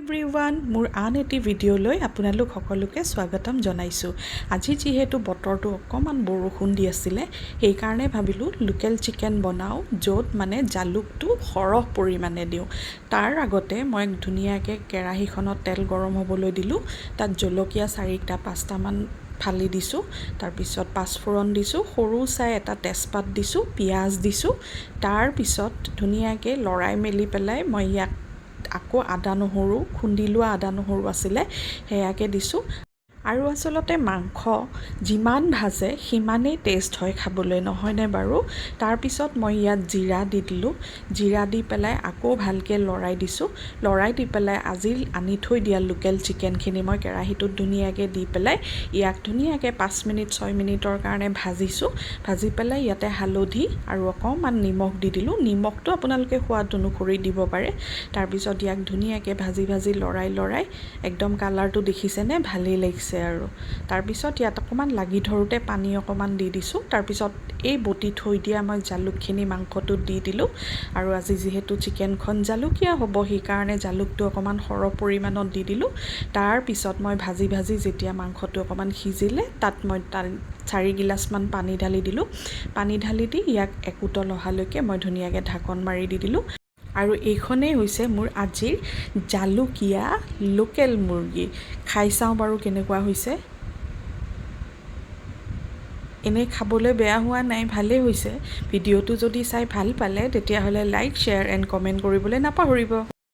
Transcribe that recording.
Everyone মোৰ আন এটি ভিডিঅ'লৈ আপোনালোক সকলোকে স্বাগতম জনাইছোঁ। আজি যিহেতু বতৰটো অকণমান বৰষুণ দি আছিলে সেইকাৰণে ভাবিলোঁ লোকেল চিকেন বনাওঁ, য'ত মানে জালুকটো সৰহ পৰিমাণে দিওঁ। তাৰ আগতে মই ধুনীয়াকৈ কেৰাহীখনত তেল গৰম হ'বলৈ দিলোঁ। তাত জলকীয়া 4-5টামান ফালি দিছোঁ, তাৰপিছত পাঁচফোৰণ দিছোঁ, সৰু চাই এটা তেজপাত দিছোঁ, পিঁয়াজ দিছোঁ। তাৰপিছত ধুনীয়াকৈ লৰাই মেলি পেলাই মই ইয়াক আকৌ আদা নহৰু খুন্দি লোৱা আদা নহৰু আছিলে সেয়াকে দিছোঁ। আৰু আচলতে মাংস যিমান ভাজে সিমানেই টেষ্ট হয় খাবলৈ, নহয়নে বাৰু? তাৰপিছত মই ইয়াত জিৰা দি দিলোঁ। জিৰা দি পেলাই আকৌ ভালকৈ লৰাই দিছোঁ। লৰাই দি পেলাই আজি আনি থৈ দিয়া লোকেল চিকেনখিনি মই কেৰাহীটোত ধুনীয়াকৈ দি পেলাই ইয়াক ধুনীয়াকৈ 5-6 মিনিটৰ কাৰণে ভাজিছোঁ। ভাজি পেলাই ইয়াতে হালধি আৰু অকণমান নিমখ দি দিলোঁ। নিমখটো আপোনালোকে সোৱাদ অনুসৰি দিব পাৰে। তাৰপিছত ইয়াক ধুনীয়াকৈ ভাজি লৰাই একদম কালাৰটো দেখিছেনে? ভালেই লাগিছে আৰু তাৰপিছত ইয়াত অকণমান লাগি ধৰোঁতে পানী অকণমান দি দিছোঁ। তাৰপিছত এই বটি থৈ দিয়া মই জালুকখিনি মাংসটোত দি দিলোঁ। আৰু আজি যিহেতু চিকেনখন জালুকীয়া হ'ব সেইকাৰণে জালুকটো অকণমান সৰহ পৰিমাণত দি দিলোঁ। তাৰপিছত মই ভাজি যেতিয়া মাংসটো অকণমান সিজিলে তাত মই 4 গিলাচমান পানী ঢালি দিলোঁ। পানী ঢালি দি ইয়াক একোটল অহালৈকে মই ধুনীয়াকৈ ঢাকন মাৰি দি দিলোঁ। আৰু এইখনেই হৈছে মোৰ আজিৰ জালুকীয়া লোকেল মুৰ্গী। খাই চাওঁ বাৰু কেনেকুৱা হৈছে। এনেই খাবলৈ বেয়া হোৱা নাই, ভালেই হৈছে। ভিডিঅ'টো যদি চাই ভাল পালে তেতিয়াহ'লে লাইক, শ্বেয়াৰ এণ্ড কমেণ্ট কৰিবলৈ নাপাহৰিব।